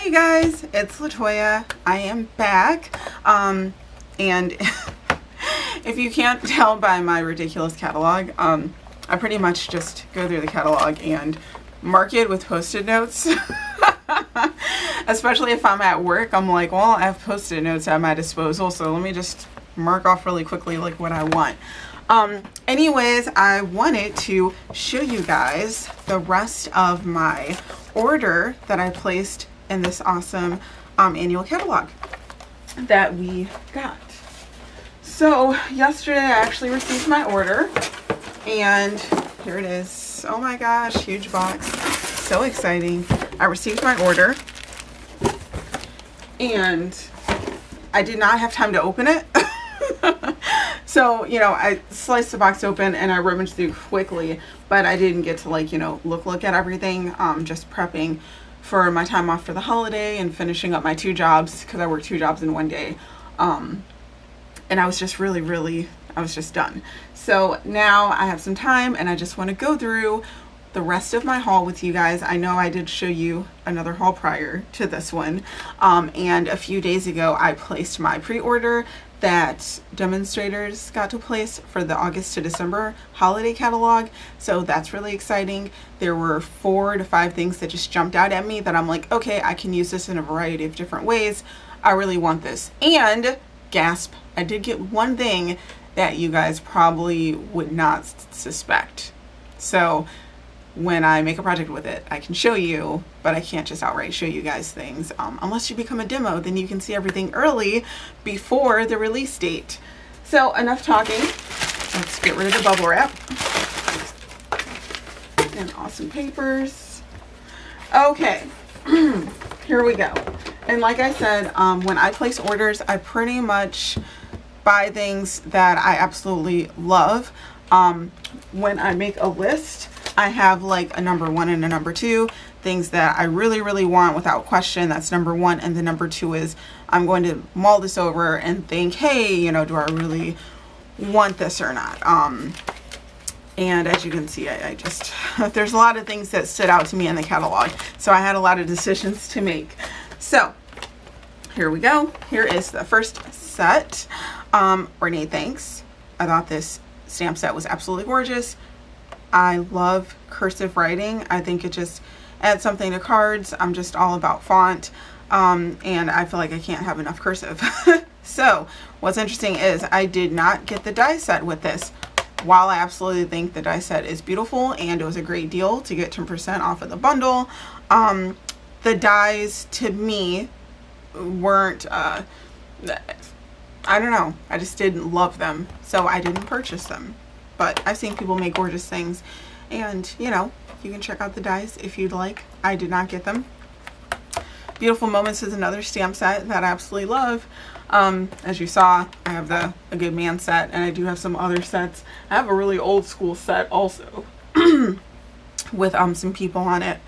Hi you guys, it's Latoya. I am back. And if you can't tell by my ridiculous catalog, I pretty much just go through the catalog and mark it with Post-it notes. Especially if I'm at work, I'm like, well, I have Post-it notes at my disposal, so let me just mark off really quickly like what I want. Anyways, I wanted to show you guys the rest of my order that I placed in this awesome annual catalog that we got. So yesterday I actually received my order, and here it is. Oh my gosh, huge box, so exciting. I received my order and I did not have time to open it. So, you know, I sliced the box open and I rummaged through quickly, but I didn't get to, like, you know, look at everything. Just prepping for my time off for the holiday and finishing up my 2 jobs, because I work 2 jobs in one day. And I was just I was just done. So now I have some time and I just want to go through the rest of my haul with you guys. I know I did show you another haul prior to this one. And a few days ago I placed my pre-order that demonstrators got to place for the August to December holiday catalog. So that's really exciting. There were 4 to 5 things that just jumped out at me that I'm like, okay, I can use this in a variety of different ways. I really want this. And gasp, I did get one thing that you guys probably would not suspect. So when I make a project with it, I can show you, but I can't just outright show you guys things. Unless you become a demo, then you can see everything early before the release date. So enough talking. Let's get rid of the bubble wrap. And awesome papers. Okay, here we go. And like I said, when I place orders, I pretty much buy things that I absolutely love. When I make a list, I have like a number 1 and a number 2, things that I really want without question. That's number 1, and the number 2 is I'm going to mull this over and think, hey, you know, do I really want this or not? And as you can see, I just there's a lot of things that stood out to me in the catalog, so I had a lot of decisions to make. So here we go. Here is the first set. Renee, thanks. I thought this stamp set was absolutely gorgeous. I love cursive writing. I think it just adds something to cards. I'm just all about font, and I feel like I can't have enough cursive. So what's interesting is I did not get the die set with this. While I absolutely think the die set is beautiful and it was a great deal to get 10% off of the bundle, the dies to me weren't, I don't know, I just didn't love them, so I didn't purchase them. But I've seen people make gorgeous things, and you know, you can check out the dies if you'd like. I did not get them. Beautiful Moments is another stamp set that I absolutely love. As you saw, I have the A Good Man set, and I do have some other sets. I have a really old school set also with some people on it.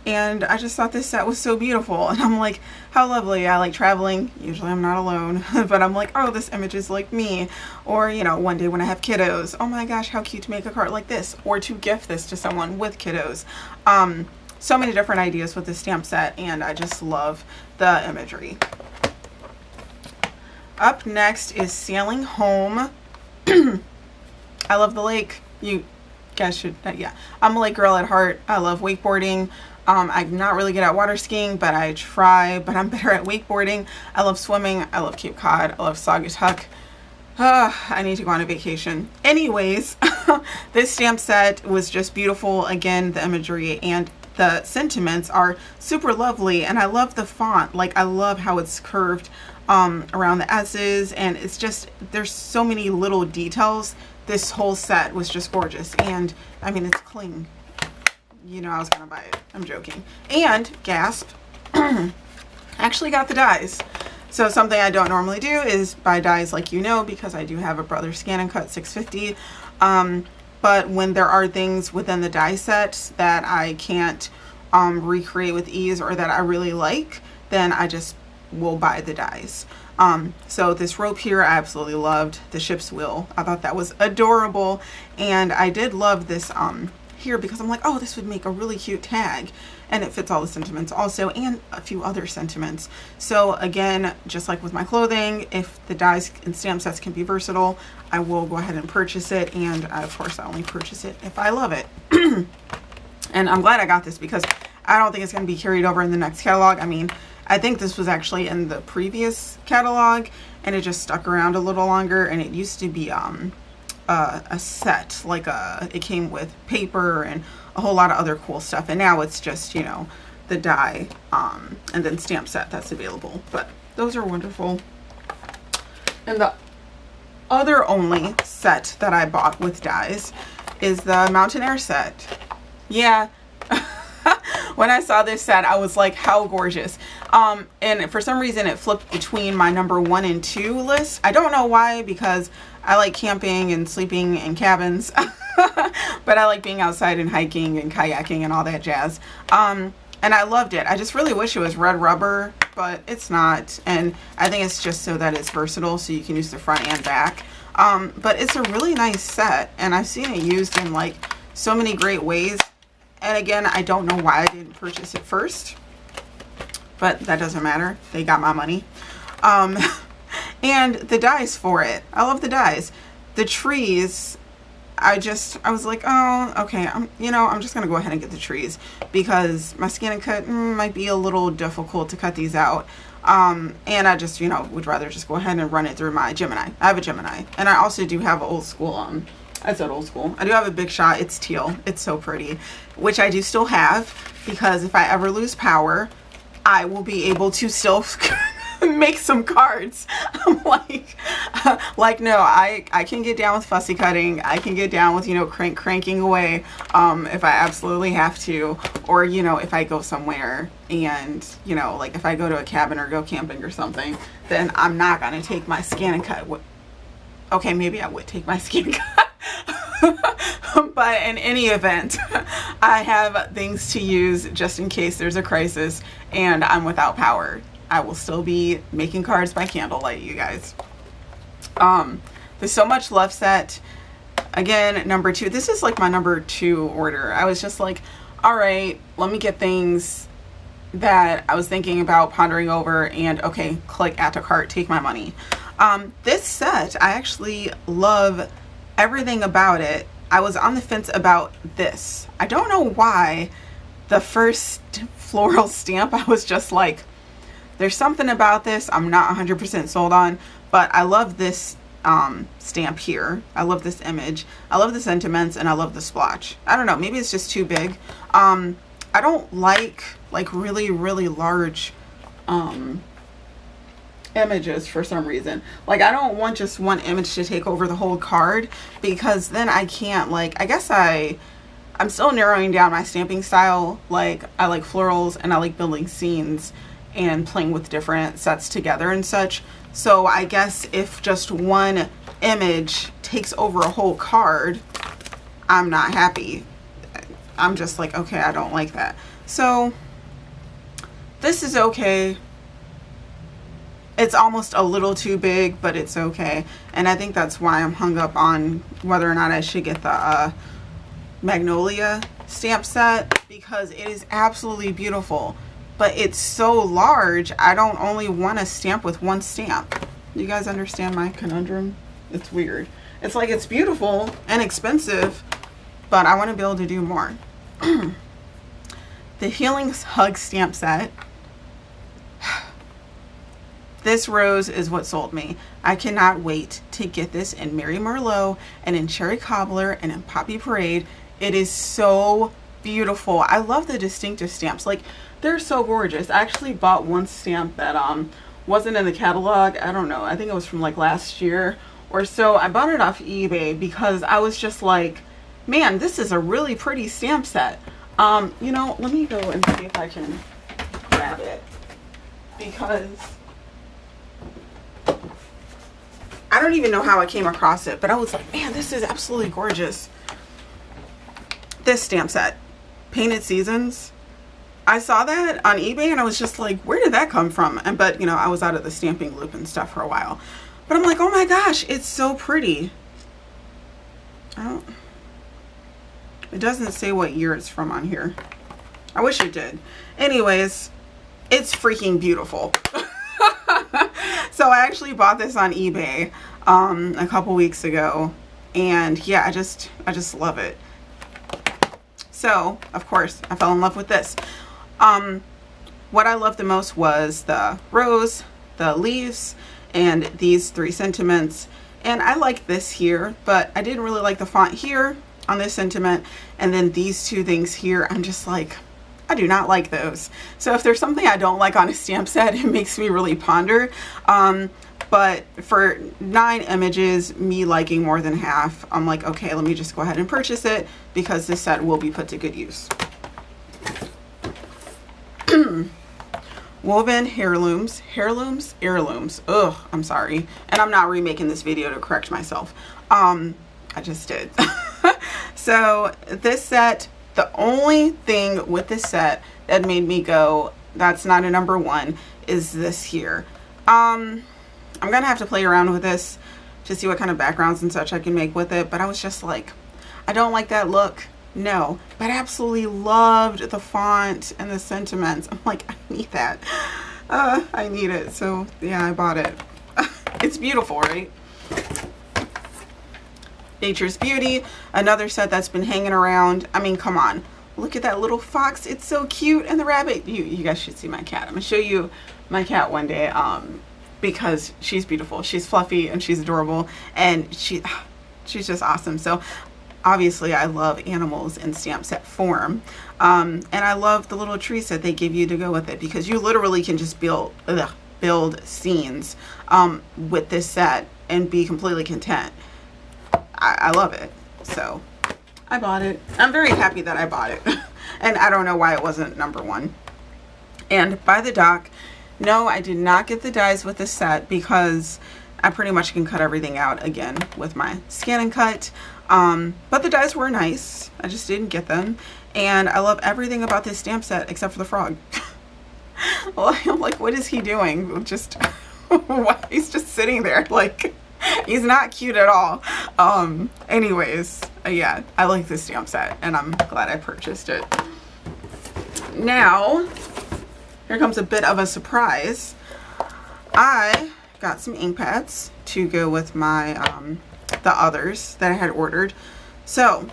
And I just thought this set was so beautiful, and I'm like, how lovely. I like traveling. Usually I'm not alone, but I'm like, oh, this image is like me. Or, you know, one day when I have kiddos, oh my gosh, how cute to make a card like this, or to gift this to someone with kiddos. So many different ideas with this stamp set, and I just love the imagery. Up next is Sailing Home. I love the lake. You guys should, yeah. I'm a lake girl at heart. I love wakeboarding. I'm not really good at water skiing, but I try, but I'm better at wakeboarding. I love swimming. I love Cape Cod. I love Saugatuck. I need to go on a vacation. Anyways, this stamp set was just beautiful. Again, the imagery and the sentiments are super lovely, and I love the font. Like, I love how it's curved around the S's, and it's just, there's so many little details. This whole set was just gorgeous, and I mean, it's clean. You know I was gonna buy it. I'm joking. And gasp, actually got the dies. So something I don't normally do is buy dies, like, you know, because I do have a Brother Scan and Cut 650. But when there are things within the die set that I can't recreate with ease, or that I really like, then I just will buy the dies. So this rope here I absolutely loved. The ship's wheel, I thought that was adorable, and I did love this here because I'm like, oh, this would make a really cute tag. and it fits all the sentiments also, and a few other sentiments. So again, just like with my clothing, if the dies and stamp sets can be versatile, I will go ahead and purchase it. And of course, I only purchase it if I love it. And I'm glad I got this because I don't think it's going to be carried over in the next catalog. I mean, I think this was actually in the previous catalog and it just stuck around a little longer. And it used to be a set, like it came with paper and a whole lot of other cool stuff. And now it's just, you know, the die and then stamp set that's available. But those are wonderful. And the other only set that I bought with dies is the Mountain Air set. Yeah. When I saw this set, I was like, how gorgeous. And for some reason it flipped between my number 1 and 2 list. I don't know why, because I like camping and sleeping in cabins, but I like being outside and hiking and kayaking and all that jazz. And I loved it. I just really wish it was red rubber, but it's not. And I think it's just so that it's versatile, so you can use the front and back. But it's a really nice set, and I've seen it used in like so many great ways. And again, I don't know why I didn't purchase it first, but that doesn't matter. They got my money. And the dies for it. I love the dies. The trees, I was like, oh, okay. I'm just going to go ahead and get the trees because my scan and cut might be a little difficult to cut these out. And I just, would rather just go ahead and run it through my Gemini. I have a Gemini, and I also do have old school, I said old school. I do have a Big Shot. It's teal. It's so pretty, which I do still have, because if I ever lose power, I will be able to still make some cards. I'm like, no, I can get down with fussy cutting. I can get down with, cranking away, if I absolutely have to, or, if I go somewhere and, like if I go to a cabin or go camping or something, then I'm not going to take my scan and cut. Okay, maybe I would take my scan and cut. But in any event, I have things to use just in case there's a crisis and I'm without power. I will still be making cards by candlelight, you guys. The So Much Love set, again, number 2. This is like my number 2 order. I was just like, all right, let me get things that I was thinking about, pondering over, and okay, click add to cart, take my money. This set, I actually love everything about it. I was on the fence about this. I don't know why. The first floral stamp, I was just like, there's something about this I'm not 100% sold on, but I love this stamp here. I love this image. I love the sentiments, and I love the splotch. I don't know, maybe it's just too big. I don't like really, really large images for some reason. Like, I don't want just one image to take over the whole card, because then I can't, I guess I'm still narrowing down my stamping style. Like, I like florals and I like building scenes and playing with different sets together and such. So I guess if just one image takes over a whole card, I'm not happy. I'm just like, okay, I don't like that. So this is okay. It's almost a little too big, but it's okay. And I think that's why I'm hung up on whether or not I should get the Magnolia stamp set, because it is absolutely beautiful, but it's so large. I don't only want to stamp with one stamp. You guys understand my conundrum? It's weird. It's like, it's beautiful and expensive, but I want to be able to do more. The Healing Hug stamp set. This rose is what sold me. I cannot wait to get this in Mary Merlot and in Cherry Cobbler and in Poppy Parade. It is so beautiful. I love the distinctive stamps. Like, they're so gorgeous. I actually bought one stamp that wasn't in the catalog. I don't know. I think it was from like last year or so. I bought it off eBay because I was just like, man, this is a really pretty stamp set. Let me go and see if I can grab it, because I don't even know how I came across it, but I was like, man, this is absolutely gorgeous. This stamp set, Painted Seasons. I saw that on eBay and I was just like, where did that come from? But I was out of the stamping loop and stuff for a while. But I'm like, oh my gosh, it's so pretty. It doesn't say what year it's from on here. I wish it did. Anyways, it's freaking beautiful. So I actually bought this on eBay a couple weeks ago, and yeah, I just love it. So of course I fell in love with this. What I loved the most was the rose, the leaves, and these 3 sentiments. And I like this here, but I didn't really like the font here on this sentiment, and then these 2 things here, I'm just like, I do not like those. So if there's something I don't like on a stamp set, it makes me really ponder. But for 9 images, me liking more than half, I'm like, okay, let me just go ahead and purchase it because this set will be put to good use. Woven heirlooms. Ugh, I'm sorry. And I'm not remaking this video to correct myself. I just did. So this set, the only thing with this set that made me go, that's not a number 1, is this here. I'm gonna have to play around with this to see what kind of backgrounds and such I can make with it, but I was just like, I don't like that look. No, but I absolutely loved the font and the sentiments. I'm like, I need that. I need it. So yeah, I bought it. It's beautiful, right? Nature's Beauty, another set that's been hanging around. I mean, come on, look at that little fox. It's so cute. And the rabbit. You guys should see my cat. I'm gonna show you my cat one day, because she's beautiful. She's fluffy and she's adorable, and she's just awesome. So obviously I love animals in stamp set form, and I love the little trees that they give you to go with it, because you literally can just build scenes with this set and be completely content. I love it. So I bought it. I'm very happy that I bought it. And I don't know why it wasn't number 1. And by the dock, no, I did not get the dies with this set because I pretty much can cut everything out again with my scan and cut. But the dies were nice. I just didn't get them. And I love everything about this stamp set except for the frog. Well, I'm like, what is he doing? Just, he's just sitting there. Like, he's not cute at all. Anyways, yeah, I like this stamp set and I'm glad I purchased it. Now, here comes a bit of a surprise. I got some ink pads to go with my the others that I had ordered. So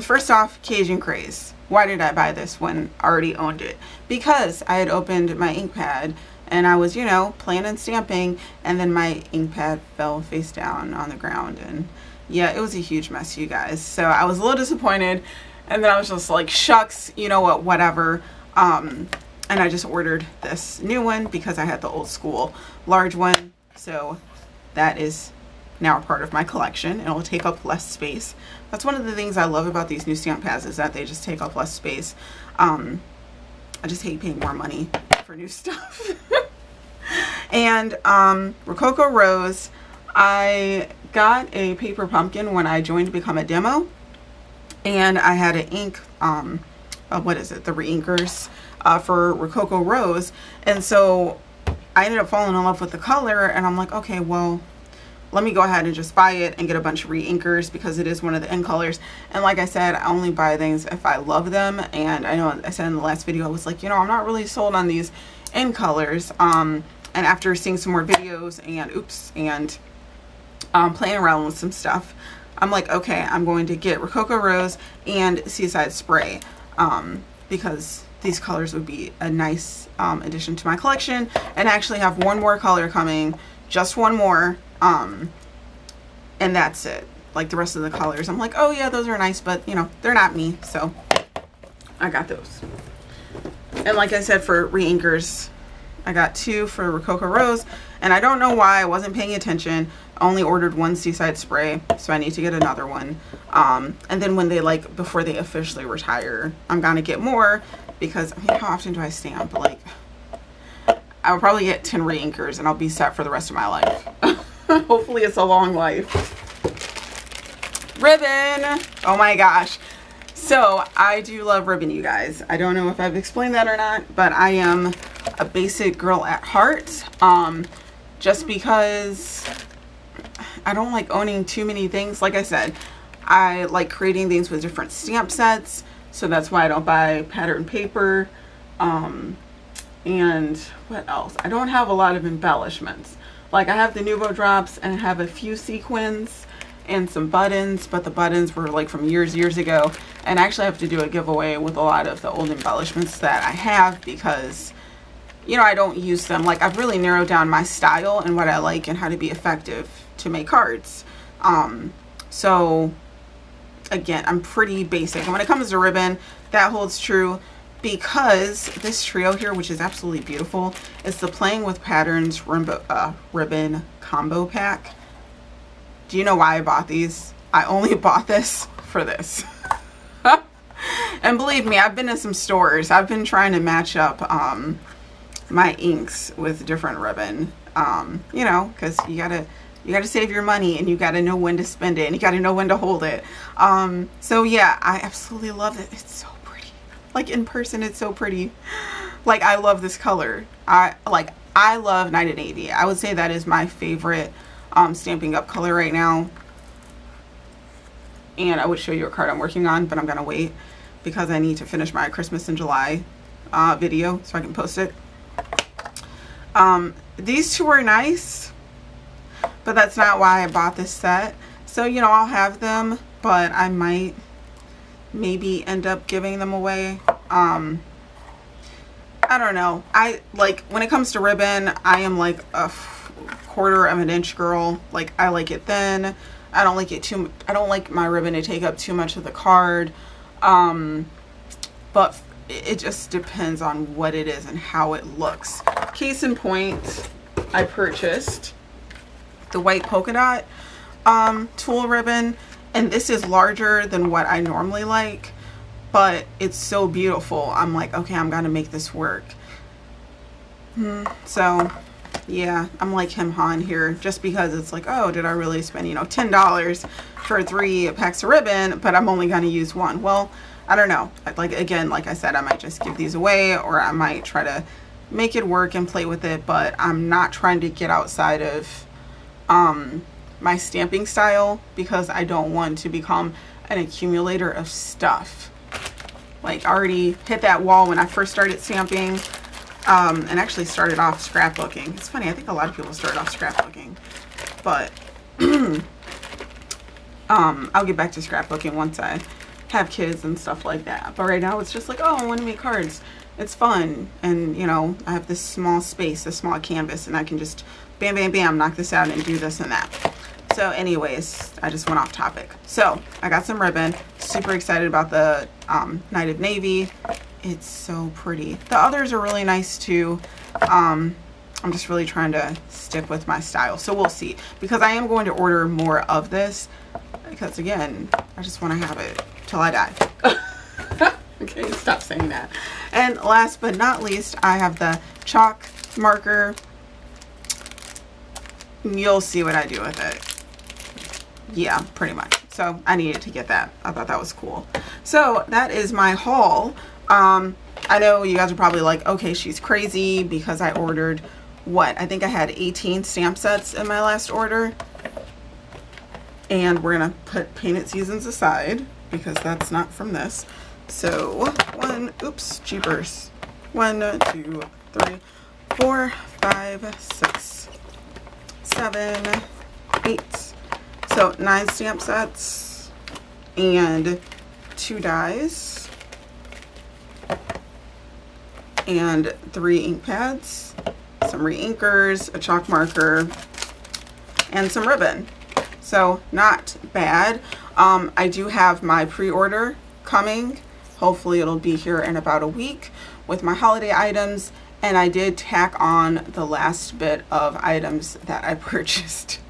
first off, Cajun Craze. Why did I buy this when I already owned it? Because I had opened my ink pad and I was, you know, playing and stamping, and then my ink pad fell face down on the ground, and yeah, it was a huge mess, you guys. So I was a little disappointed, and then I was just like, shucks, you know what, whatever. And I just ordered this new one because I had the old school large one. So that is now a part of my collection, and it will take up less space. That's one of the things I love about these new stamp pads, is that they just take up less space. I just hate paying more money for new stuff. And Rococo Rose, I got a paper pumpkin when I joined to become a demo, and I had an ink, what is it, the reinkers for Rococo Rose, and so I ended up falling in love with the color, and I'm like, okay, well, let me go ahead and just buy it and get a bunch of reinkers because it is one of the end colors. And like I said, I only buy things if I love them, and I know I said in the last video, I was like, you know, I'm not really sold on these end colors. And after seeing some more videos and playing around with some stuff, I'm like, okay, I'm going to get Rococo Rose and Seaside Spray, because these colors would be a nice addition to my collection. And I actually have one more color coming, just one more, and that's it. Like the rest of the colors, I'm like, oh yeah, those are nice, but you know, they're not me, so I got those. And like I said, for reinkers, I got 2 for Rococo Rose, and I don't know why I wasn't paying attention. I only ordered 1 Seaside Spray, so I need to get another one. And then when they, like, before they officially retire, I'm gonna get more, because I mean, how often do I stamp? Like, I'll probably get 10 reinkers and I'll be set for the rest of my life. Hopefully it's a long life. Ribbon! Oh my gosh. So I do love ribbon, you guys. I don't know if I've explained that or not, but I am a basic girl at heart. Just because I don't like owning too many things. Like I said, I like creating things with different stamp sets. so that's why I don't buy pattern paper. And what else? I don't have a lot of embellishments. Like I have the Nuvo drops and I have a few sequins and some buttons, but the buttons were like from years ago, and I actually have to do a giveaway with a lot of the old embellishments that I have because, you know, I don't use them. Like I've really narrowed down my style and what I like and how to be effective to make cards. So again, I'm pretty basic, and when it comes to ribbon, that holds true, because this trio here, which is absolutely beautiful, is the Playing with Patterns ribbon combo pack. Do you know why I bought these? I only bought this for this. And believe me, I've been to some stores. I've been trying to match up my inks with different ribbon, you know, because you gotta save your money, and you gotta know when to spend it, and you gotta know when to hold it. So yeah, I absolutely love it. It's so pretty. Like in person, it's so pretty. Like I love this color. I love Night of Navy. I would say that is my favorite Stampin' Up color right now. And I would show you a card I'm working on, but I'm gonna wait because I need to finish my Christmas in July video so I can post it. These two are nice, but that's not why I bought this set. So, you know, I'll have them, but I might maybe end up giving them away. I don't know. I like, when it comes to ribbon, I am like a 1/4 of an inch girl. Like I like it thin. I don't like my ribbon to take up too much of the card. But it just depends on what it is and how it looks. Case in point, I purchased the white polka dot tulle ribbon, and this is larger than what I normally like, but it's so beautiful. I'm like, okay, I'm gonna make this work. So yeah, I'm like Kim Han here, just because it's like, oh, did I really spend, you know, $10 for 3 packs of ribbon, but I'm only gonna use one? Well, I don't know. Like, again, like I said, I might just give these away, or I might try to make it work and play with it, but I'm not trying to get outside of my stamping style, because I don't want to become an accumulator of stuff. Like I already hit that wall when I first started stamping, and actually started off scrapbooking. It's funny, I think a lot of people start off scrapbooking, but I'll get back to scrapbooking once I have kids and stuff like that. But right now it's just like, oh, I want to make cards. It's fun, and you know, I have this small space, this small canvas, and I can just bam bam bam knock this out and do this and that. So anyways, I just went off topic. So I got some ribbon. Super excited about the Night of Navy. It's so pretty. The others are really nice too. I'm just really trying to stick with my style, so we'll see, because I am going to order more of this, because again, I just want to have it till I die. Okay, stop saying that. And last but not least, I have the chalk marker. You'll see what I do with it. Yeah, pretty much. So I needed to get that. I thought that was cool. So that is my haul. I know you guys are probably like, okay, she's crazy, because I ordered, what, I think I had 18 stamp sets in my last order. And we're gonna put Painted Seasons aside, because that's not from this. So 1, 2, 3, 4, 5, 6, 7, 8. So 9 stamp sets and 2 dies and 3 ink pads, some re-inkers, a chalk marker, and some ribbon. So not bad. I do have my pre-order coming. Hopefully it'll be here in about a week with my holiday items, and I did tack on the last bit of items that I purchased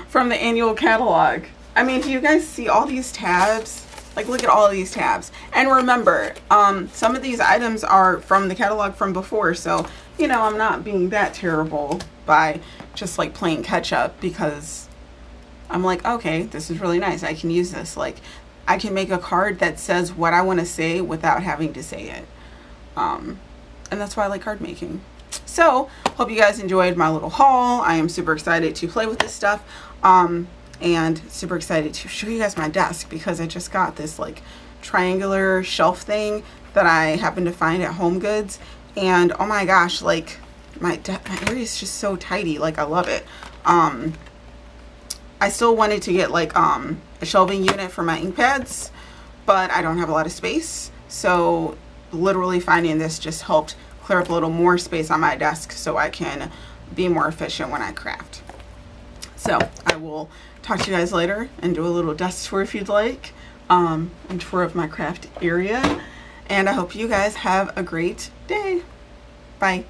from the annual catalog. I mean, do you guys see all these tabs? Like, look at all of these tabs. And remember, some of these items are from the catalog from before, so, you know, I'm not being that terrible by just like playing catch up, because I'm like, okay, this is really nice. I can use this. Like, I can make a card that says what I want to say without having to say it. And that's why I like card making. So, hope you guys enjoyed my little haul. I am super excited to play with this stuff. And super excited to show you guys my desk, because I just got this like triangular shelf thing that I happened to find at Home Goods, and oh my gosh, like my area is just so tidy. Like I love it. I still wanted to get like a shelving unit for my ink pads, but I don't have a lot of space, so literally finding this just helped clear up a little more space on my desk so I can be more efficient when I craft. So I will talk to you guys later and do a little desk tour if you'd like, and tour of my craft area. And I hope you guys have a great day. Bye.